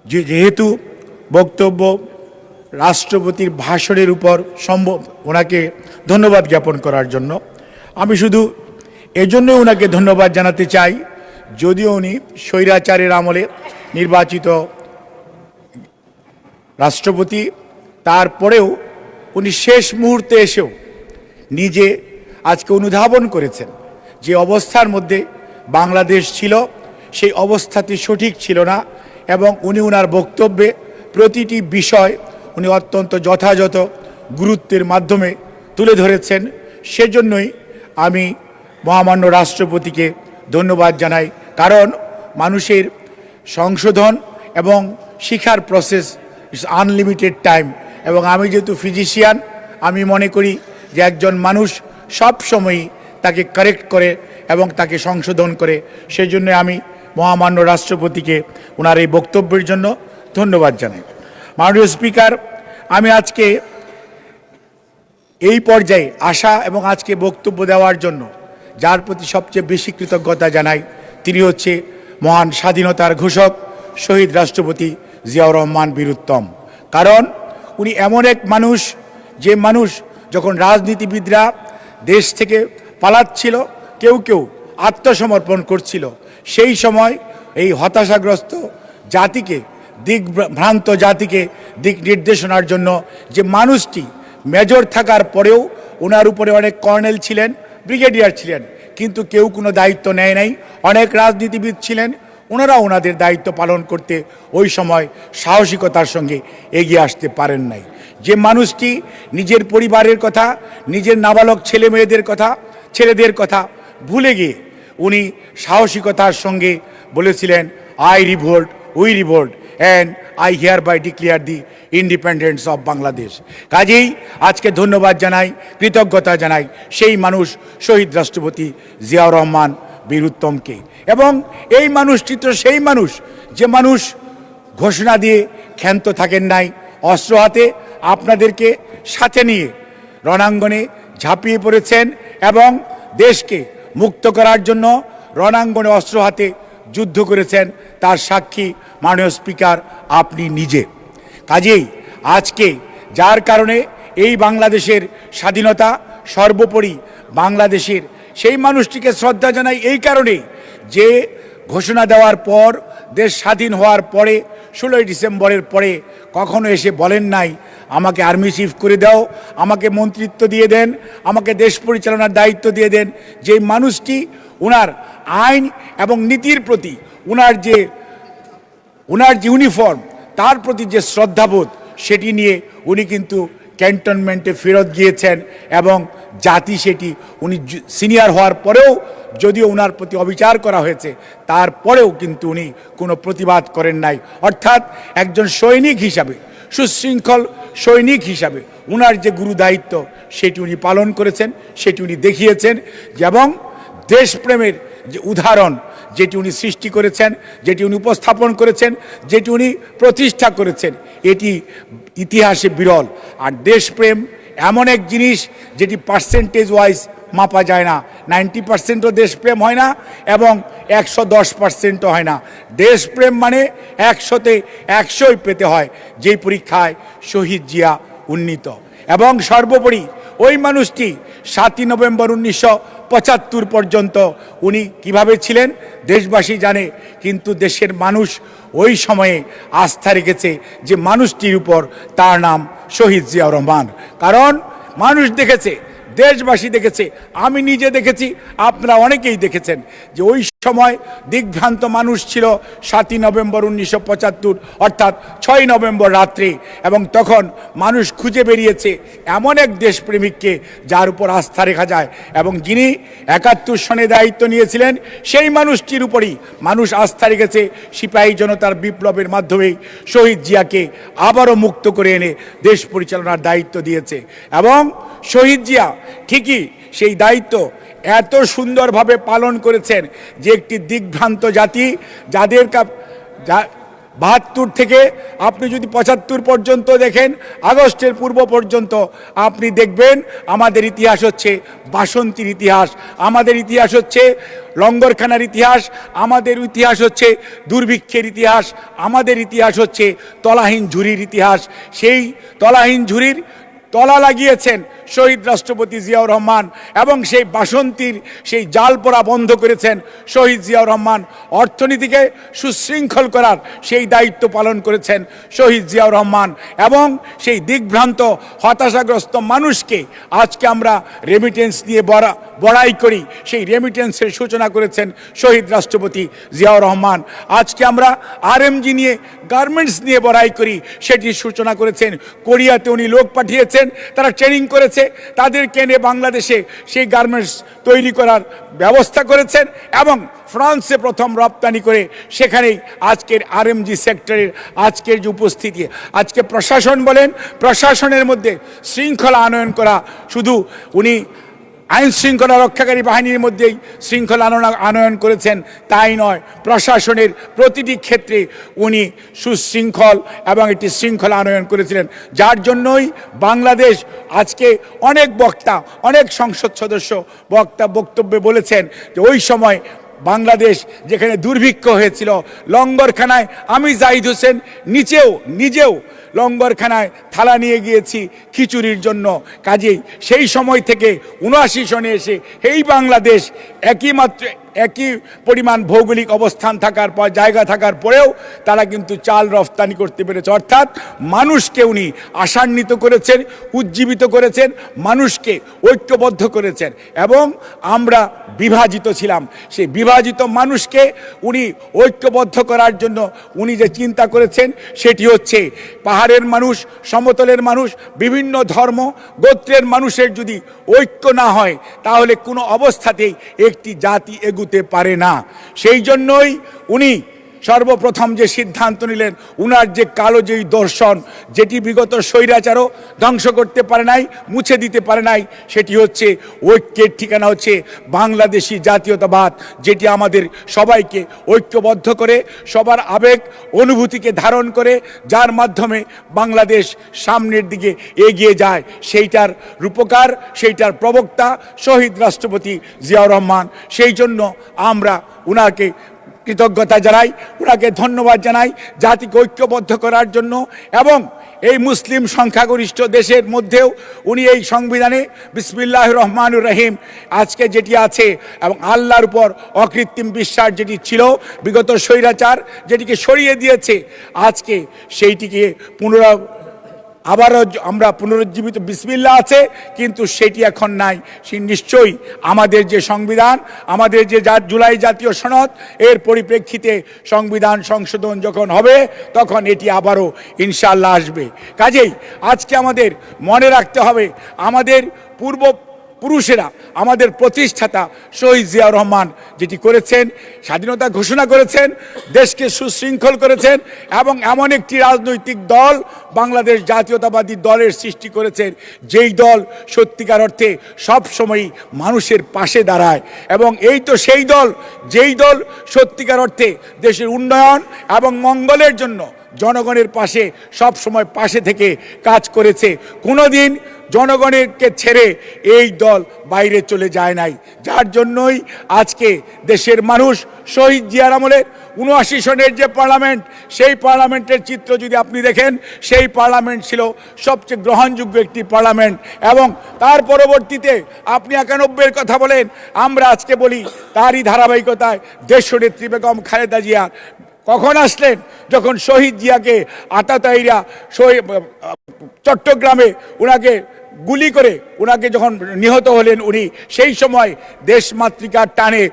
যেহেতু বক্তব্য রাষ্ট্রপতির ভাষণের উপর সম্ভব, ওনাকে ধন্যবাদ জ্ঞাপন করার জন্য আমি শুধু এজন্য ওনাকে ধন্যবাদ জানাতে চাই, যদিও উনি স্বৈরাচারের আমলে নির্বাচিত রাষ্ট্রপতি, তারপরেও উনি শেষ মুহূর্তে এসেও নিজে আজকে অনুধাবন করেছেন যে অবস্থার মধ্যে বাংলাদেশ ছিল সেই অবস্থাটি সঠিক ছিল না, এবং উনি ওনার বক্তব্যে প্রতিটি বিষয় উনি অত্যন্ত যথাযথ গুরুত্বের মাধ্যমে তুলে ধরেছেন। সেজন্যই আমি মহামান্য রাষ্ট্রপতিকে ধন্যবাদ জানাই, কারণ মানুষের সংশোধন এবং শিখার প্রসেস ইটস আনলিমিটেড টাইম, এবং আমি যেহেতু ফিজিশিয়ান, আমি মনে করি যে একজন মানুষ সব সময়ই তাকে কারেক্ট করে এবং তাকে সংশোধন করে। সেই জন্য আমি মহামান্য রাষ্ট্রপতিকে ওনার এই বক্তব্যের জন্য ধন্যবাদ জানাই। মাননীয় স্পিকার, আমি আজকে এই পর্যায়ে আসা এবং আজকে বক্তব্য দেওয়ার জন্য যার প্রতি সবচেয়ে বেশি কৃতজ্ঞতা জানাই, তিনি হচ্ছে মহান স্বাধীনতার ঘোষক শহীদ রাষ্ট্রপতি জিয়াউর রহমান বীরুত্তম। কারণ উনি এমন এক মানুষ, যে মানুষ যখন রাজনীতিবিদরা দেশ থেকে পালাচ্ছিল, কেউ কেউ আত্মসমর্পণ করছিল, সেই সময় এই হতাশাগ্রস্ত জাতিকে, দিকভ্রান্ত জাতিকে দিক নির্দেশনার জন্য যে মানুষটি মেজর থাকার পরেও ওনার উপরে অনেক কর্নেল ছিলেন, ব্রিগেডিয়ার ছিলেন, কিন্তু কেউ কোনো দায়িত্ব নেয় নাই। অনেক রাজনীতিবিদ ছিলেন, ওনারা ওনাদের দায়িত্ব পালন করতে ওই সময় সাহসিকতার সঙ্গে এগিয়ে আসতে পারেন নাই। যে মানুষটি নিজের পরিবারের কথা, নিজের নাবালক ছেলেদের কথা ভুলে গিয়ে উনি সাহসিকতার সঙ্গে বলেছিলেন, I revolt, we revolt and I hereby declare the independence of Bangladesh. কাজেই আজকে ধন্যবাদ জানাই, কৃতজ্ঞতা জানাই সেই মানুষ শহীদ রাষ্ট্রপতি জিয়াউর রহমান বীরুত্তমকে। এবং এই মানুষটি তো সেই মানুষ, যে মানুষ ঘোষণা দিয়ে ক্ষান্ত থাকেন নাই, অস্ত্র হাতে আপনাদেরকে সাথে নিয়ে রণাঙ্গনে ঝাঁপিয়ে পড়েছেন এবং দেশকে মুক্ত করার জন্য রণাঙ্গনে অস্ত্র হাতে যুদ্ধ করেছেন। তার সাক্ষী মাননীয় স্পিকার আপনি নিজে। কাজেই আজকে যার কারণে এই বাংলাদেশের স্বাধীনতা সর্বোপরি বাংলাদেশের, সেই মানুষটিকে শ্রদ্ধা জানাই এই কারণে যে ঘোষণা দেওয়ার পর, দেশ স্বাধীন হওয়ার পরে 16ই ডিসেম্বরের পরে কখনো এসে বলেন নাই আমাকে আর্মি চিফ করে দাও, আমাকে মন্ত্রিত্ব দিয়ে দেন, আমাকে দেশ পরিচালনার দায়িত্ব দিয়ে দেন। যে মানুষটি ওনার আইন এবং নীতির প্রতি ওনার যে ইউনিফর্ম, তার প্রতি যে শ্রদ্ধাবোধ, সেটি নিয়ে উনি কিন্তু ক্যান্টনমেন্টে ফেরত গিয়েছেন, এবং জাতি সেটি উনি সিনিয়র হওয়ার পরেও যদিও ওনার প্রতি অবিচার করা হয়েছে, তারপরেও কিন্তু উনি কোনো প্রতিবাদ করেন নাই। অর্থাৎ একজন সৈনিক হিসাবে, সুশৃঙ্খল সৈনিক হিসাবে ওনার যে গুরু দায়িত্ব সেটি উনি পালন করেছেন, সেটি উনি দেখিয়েছেন। এবং দেশপ্রেমের যে উদাহরণ যেটি উনি সৃষ্টি করেছেন, যেটি উনি উপস্থাপন করেছেন, যেটি উনি প্রতিষ্ঠা করেছেন, এটি ইতিহাসে বিরল। আর দেশপ্রেম এমন এক জিনিস যেটি পার্সেন্টেজ ওয়াইজ মাপা যায় না। 90%ও দেশপ্রেম হয় না এবং 110%ও হয় না। দেশপ্রেম মানে 100তে 100ই পেতে হয়, যেই পরীক্ষায় শহীদ জিয়া উন্নীত। এবং সর্বোপরি ওই মানুষটি 7ই নভেম্বর 1975 পর্যন্ত উনি কিভাবে ছিলেন দেশবাসী জানে, কিন্তু দেশের মানুষ ওই সময়ে আস্থা রেখেছে যে মানুষটির উপর, তার নাম শহীদ জিয়াউর রহমান। কারণ মানুষ দেখেছে, দেশবাসী দেখেছে, আমি নিজে দেখেছি, আপনারা অনেকেই দেখেছেন যে ওই সময় দিগ্ভ্রান্ত মানুষ ছিল 7ই নভেম্বর 1975, অর্থাৎ 6ই নভেম্বর রাত্রে। এবং তখন মানুষ খুঁজে বেরিয়েছে এমন এক দেশপ্রেমিককে যার উপর আস্থা রেখা যায়, এবং যিনি 71 সনে দায়িত্ব নিয়েছিলেন, সেই মানুষটির উপরই মানুষ আস্থা রেখেছে। সিপাহী জনতার বিপ্লবের মাধ্যমেই শহীদ জিয়াকে আবারও মুক্ত করে এনে দেশ পরিচালনার দায়িত্ব দিয়েছে। এবং শহীদ জিয়া ঠিকই সেই দায়িত্ব এত সুন্দরভাবে পালন করেছেন যে একটি দিগ্ভ্রান্ত জাতি, 72 থেকে আপনি যদি 75 পর্যন্ত দেখেন, আগস্টের পূর্ব পর্যন্ত আপনি দেখবেন আমাদের ইতিহাস হচ্ছে বাসন্তীর ইতিহাস, আমাদের ইতিহাস হচ্ছে লঙ্গরখানার ইতিহাস, আমাদের ইতিহাস হচ্ছে দুর্ভিক্ষের ইতিহাস, আমাদের ইতিহাস হচ্ছে তলাহীন ঝুরির ইতিহাস। সেই তলাহীন ঝুরির তলা লাগিয়েছেন শহীদ রাষ্ট্রপতি জিয়াউর রহমান এবং সেই বাসন্তীর সেই জাল পোড়া বন্ধ করেছেন শহীদ জিয়াউর রহমান। অর্থনীতিকে সুশৃঙ্খল করার সেই দায়িত্ব পালন করেছেন শহীদ জিয়াউর রহমান এবং সেই দিগ্ভ্রান্ত হতাশাগ্রস্ত মানুষকে আজকে আমরা রেমিটেন্স দিয়ে বড়াই করি, সেই রেমিটেন্সের সূচনা করেছেন শহীদ রাষ্ট্রপতি জিয়াউর রহমান। আজকে আমরা আরএমজি নিয়ে গার্মেন্টস নিয়ে বড়াই করি, সেটির সূচনা করেছেন কোরিয়াতে উনি লোক পাঠিয়েছেন, তারা ট্রেনিং করেছে, তাদেরকে এনে বাংলাদেশে সেই গার্মেন্টস তৈরি করার ব্যবস্থা করেছেন এবং ফ্রান্সে প্রথম রপ্তানি করে সেখানেই আজকের আরএমজি সেক্টরের আজকের যে উপস্থিতি। আজকে প্রশাসন বলেন, প্রশাসনের মধ্যে শৃঙ্খলা আনয়ন করা, শুধু উনি আইন শৃঙ্খলা রক্ষাকারী বাহিনীর মধ্যেই শৃঙ্খলা আনয়ন করেছেন তাই নয়, প্রশাসনের প্রতিটি ক্ষেত্রে উনি সুশৃঙ্খল এবং একটি শৃঙ্খলা আনয়ন করেছিলেন, যার জন্যই বাংলাদেশ আজকে অনেক বক্তা, অনেক সংসদ সদস্য বক্তব্যে বলেছেন যে ওই সময় বাংলাদেশ যেখানে দুর্ভিক্ষ হয়েছিল, লঙ্গরখানায় আমি জাহিদ হোসেন নিজেও লঙ্গরখানায় থালা নিয়ে গিয়েছি খিচুড়ির জন্য। কাজেই সেই সময় থেকে ৭৯ সনে এসে এই বাংলাদেশ একই পরিমাণ ভৌগোলিক অবস্থান থাকার পর, জায়গা থাকার পরেও তারা কিন্তু চাল রফতানি করতে পেরেছে। অর্থাৎ মানুষকে উনি আশান্বিত করেছেন, উজ্জীবিত করেছেন, মানুষকে ঐক্যবদ্ধ করেছেন এবং আমরা বিভাজিত ছিলাম, সেই বিভাজিত মানুষকে উনি ঐক্যবদ্ধ করার জন্য উনি যে চিন্তা করেছেন সেটি হচ্ছে পাহাড়ের মানুষ, সমতলের মানুষ, বিভিন্ন ধর্ম গোত্রের মানুষের যদি ঐক্য না হয় তাহলে কোনো অবস্থাতেই একটি জাতি এগুতে পারে না। সেই জন্যই উনি সর্বপ্রথম যে সিদ্ধান্ত নিলেন, উনার যে কালো যেই দর্শন, যেটি বিগত স্বৈরাচারও ধ্বংস করতে পারে নাই, মুছে দিতে পারে নাই, সেটি হচ্ছে ঐক্যের ঠিকানা হচ্ছে বাংলাদেশি জাতীয়তাবাদ, যেটি আমাদের সবাইকে ঐক্যবদ্ধ করে, সবার আবেগ অনুভূতিকে ধারণ করে, যার মাধ্যমে বাংলাদেশ সামনের দিকে এগিয়ে যায়। সেইটার রূপকার, সেইটার প্রবক্তা শহীদ রাষ্ট্রপতি জিয়াউর রহমান। সেই জন্য আমরা উনাকে কৃতজ্ঞতা জানাই, ওনাকে ধন্যবাদ জানাই জাতিকে ঐক্যবদ্ধ করার জন্য। এবং এই মুসলিম সংখ্যাগরিষ্ঠ দেশের মধ্যেও উনি এই সংবিধানে বিসমিল্লাহির রহমানির রহিম আজকে যেটি আছে এবং আল্লাহর উপর অকৃত্রিম বিশ্বাস যেটি ছিল, বিগত স্বৈরাচার যেটিকে সরিয়ে দিয়েছে, আজকে সেইটিকে আবারও আমরা পুনরুজ্জীবিত বিসমিল্লাহ আছে, কিন্তু সেটি এখন নাই। সে নিশ্চয়ই আমাদের যে সংবিধান, আমাদের যে জুলাই জাতীয় সনদ, এর পরিপ্রেক্ষিতে সংবিধান সংশোধন যখন হবে তখন এটি আবারও ইনশাআল্লাহ আসবে। কাজেই আজকে আমাদের মনে রাখতে হবে, আমাদের পুরুষেরা, আমাদের প্রতিষ্ঠাতা শহীদ জিয়াউর রহমান যেটি করেছেন, স্বাধীনতা ঘোষণা করেছেন, দেশকে সুশৃঙ্খল করেছেন এবং এমন একটি রাজনৈতিক দল, বাংলাদেশ জাতীয়তাবাদী দলের সৃষ্টি করেছেন, যেই দল সত্যিকার অর্থে সবসময়ই মানুষের পাশে দাঁড়ায়। এবং এই তো সেই দল, যেই দল সত্যিকার অর্থে দেশের উন্নয়ন এবং মঙ্গলের জন্য জনগণের পাশে সব সময় পাশে থেকে কাজ করেছে। কোনোদিন জনগণকে ছেড়ে এই দল বাইরে চলে যায় নাই, যার জন্যই আজকে দেশের মানুষ শহীদ জিয়ার আমলের ৭৯ সনের যে পার্লামেন্ট, সেই পার্লামেন্টের চিত্র যদি আপনি দেখেন, সেই পার্লামেন্ট ছিল সবচেয়ে গ্রহণযোগ্য একটি পার্লামেন্ট। এবং তার পরবর্তীতে আপনি ৯১-এর কথা বলেন, আমরা আজকে বলি তারই ধারাবাহিকতায় দেশনেত্রী বেগম খালেদা জিয়া কখন আসলেন? যখন শহীদ জিয়াকে আতাতায়ীরা চট্টগ্রামে ওনাকে গুলি করে ওনাকে যখন নিহত হলেন উনি, সেই সময় দেশমাতৃকার টানে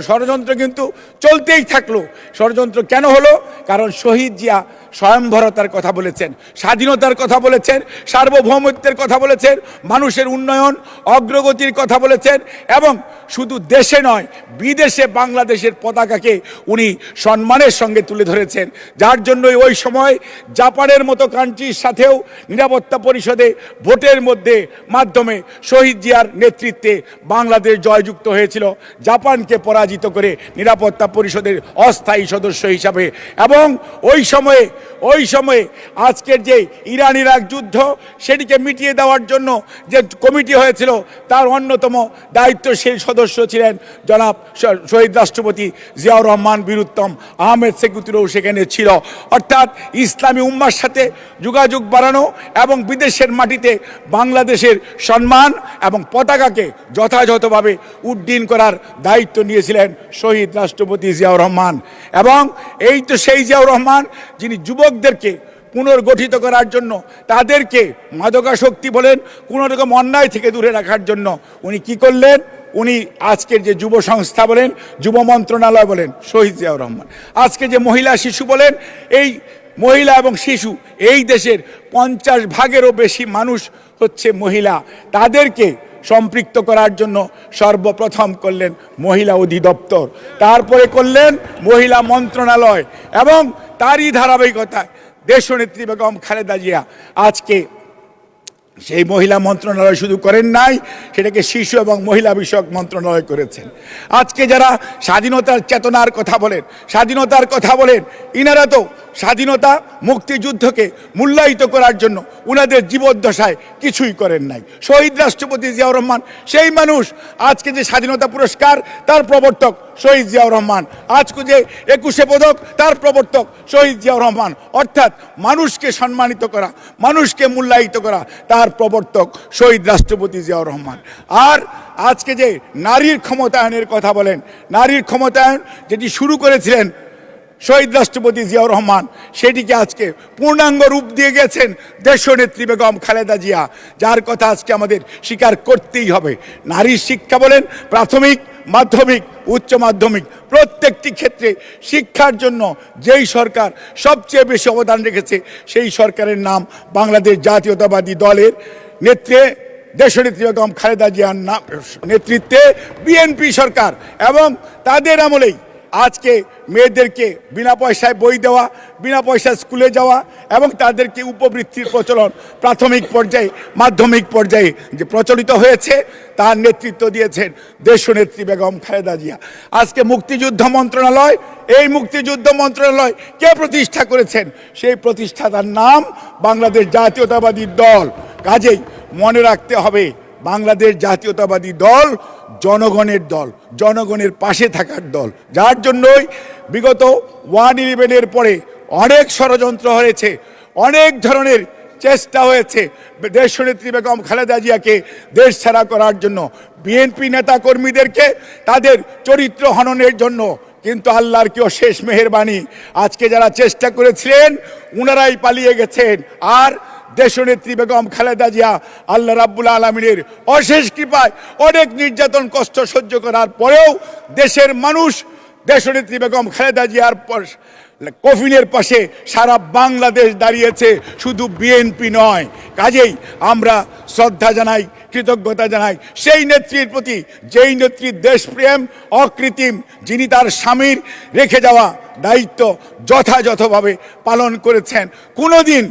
ষড়যন্ত্র কিন্তু চলতেই থাকলো। ষড়যন্ত্র কেন হলো? কারণ শহীদ জিয়া স্বয়ংভরতার কথা বলেছেন, স্বাধীনতার কথা বলেছেন, সার্বভৌমত্বের কথা বলেছেন, মানুষের উন্নয়ন অগ্রগতির কথা বলেছেন এবং শুধু দেশে নয় বিদেশে বাংলাদেশের পতাকাকে উনি সম্মানের সঙ্গে তুলে ধরেছেন। যার জন্যই ওই সময় জাপানের মতো কান্ট্রির সাথেও নিরাপত্তা পরিষদে ভোটের যুদ্ধের মাধ্যমে শহীদ জিয়ার নেতৃত্বে বাংলাদেশ জয়যুক্ত হয়েছিল জাপানকে পরাজিত করে নিরাপত্তা পরিষদের অস্থায়ী সদস্য হিসাবে। এবং ওই সময়ে আজকের যে ইরান ইরাক যুদ্ধ সেটিকে মিটিয়ে দেওয়ার জন্য যে কমিটি হয়েছিল তার অন্যতম দায়িত্বশীল সদস্য ছিলেন জনাব শহীদ রাষ্ট্রপতি জিয়াউর রহমান বীরুত্তম। আহমেদ সেকুতুরও সেখানে ছিল। অর্থাৎ ইসলামী উম্মার সাথে যোগাযোগ বাড়ানো এবং বিদেশের মাটিতে বাংলাদেশের সম্মান এবং পতাকাকে যথাযথভাবে উড্ডীন করার দায়িত্ব নিয়েছিলেন শহীদ রাষ্ট্রপতি জিয়াউর রহমান। এবং এই তো সেই জিয়াউর রহমান যিনি যুবকদেরকে পুনর্গঠিত করার জন্য, তাদেরকে মাদকাসক্তি বলেন কোনো রকম অন্যায় থেকে দূরে রাখার জন্য উনি কি করলেন, উনি আজকের যে যুব সংস্থা বলেন, যুব মন্ত্রণালয় বলেন, শহীদ জিয়াউর রহমান। আজকে যে মহিলা শিশু বলেন, এই মহিলা এবং শিশু, এই দেশের 50% বেশি মানুষ হচ্ছে মহিলা, তাদেরকে সম্পৃক্ত করার জন্য সর্বপ্রথম করলেন মহিলা অধিদপ্তর, তারপরে করলেন মহিলা মন্ত্রণালয়। এবং তারই ধারাবাহিকতায় দেশনেত্রী বেগম খালেদা জিয়া আজকে সেই মহিলা মন্ত্রণালয় শুধু করেন নাই, সেটাকে শিশু এবং মহিলা বিষয়ক মন্ত্রণালয় করেছেন। আজকে যারা স্বাধীনতার চেতনার কথা বলেন, স্বাধীনতার কথা বলেন, ইনারা তো স্বাধীনতা মুক্তিযুদ্ধকে মূল্যায়িত করার জন্য উনাদের জীবদ্দশায় কিছুই করেন নাই। শহীদ রাষ্ট্রপতি জিয়াউর রহমান সেই মানুষ। আজকে যে স্বাধীনতা পুরস্কার তার প্রবর্তক শহীদ জিয়াউর রহমান, আজকে যে 21শে পদক তার প্রবর্তক শহীদ জিয়াউর রহমান। অর্থাৎ মানুষকে সম্মানিত করা, মানুষকে মূল্যায়িত করা তার প্রবর্তক শহীদ রাষ্ট্রপতি জিয়াউর রহমান। আর আজকে যে নারীর ক্ষমতায়নের কথা বলেন, নারীর ক্ষমতায়ন যেটি শুরু করেছিলেন শহীদ রাষ্ট্রপতি জিয়াউর রহমান, সেটিকে আজকে পূর্ণাঙ্গ রূপ দিয়ে গেছেন দেশনেত্রী বেগম খালেদা জিয়া, যার কথা আজকে আমাদের স্বীকার করতেই হবে। নারীর শিক্ষা বলেন, প্রাথমিক, মাধ্যমিক, উচ্চ মাধ্যমিক প্রত্যেকটি ক্ষেত্রে শিক্ষার জন্য যেই সরকার সবচেয়ে বেশি অবদান রেখেছে সেই সরকারের নাম বাংলাদেশ জাতীয়তাবাদী দলের নেত্রী দেশনেত্রী বেগম খালেদা জিয়ার নেতৃত্বে বিএনপি সরকার। এবং তাদের আমলেই আজকে মেয়েদেরকে বিনা পয়সায় বই দেওয়া, বিনা পয়সায় স্কুলে যাওয়া এবং তাদেরকে উপবৃত্তির প্রচলন প্রাথমিক পর্যায়ে, মাধ্যমিক পর্যায়ে যে প্রচলিত হয়েছে তার নেতৃত্ব দিয়েছেন দেশনেত্রী বেগম খালেদা জিয়া। আজকে মুক্তিযুদ্ধ মন্ত্রণালয়, এই মুক্তিযুদ্ধ মন্ত্রণালয় কে প্রতিষ্ঠা করেছেন? সেই প্রতিষ্ঠাতার নাম বাংলাদেশ জাতীয়তাবাদী দল। কাজেই মনে রাখতে হবে, বাংলাদেশ জাতীয়তাবাদী দল জনগণের দল, জনগণের পাশে থাকার দল, যার জন্যই বিগত 1/11-এর পরে অনেক ষড়যন্ত্র হয়েছে, অনেক ধরনের চেষ্টা হয়েছে দেশনেত্রী বেগম খালেদা জিয়াকে দেশ ছাড়া করার জন্য, বিএনপি নেতা কর্মীদেরকে তাদের চরিত্র হননের জন্য। কিন্তু আল্লাহর কি অশেষ মেহেরবানি, আজকে যারা চেষ্টা করেছিলেন উনারাই পালিয়ে গেছেন। আর দেশনেত্রী বেগম খালেদা জিয়া আল্লাহ রাব্বুল আলামিনের অশেষ কৃপায় অনেক নির্যাতন কষ্ট সহ্য করার পরেও দেশের মানুষ দেশনেত্রী বেগম খালেদা জিয়ার কফিনের পাশে সারা বাংলাদেশ দাঁড়িয়েছে, শুধু বিএনপি নয়। কাজেই আমরা শ্রদ্ধা জানাই, কৃতজ্ঞতা জানাই সেই নেত্রীর প্রতি, যেই নেত্রীর দেশপ্রেম অকৃত্রিম, যিনি তার স্বামীর রেখে যাওয়া দায়িত্ব যথাযথভাবে পালন করেছেন। কোনোদিন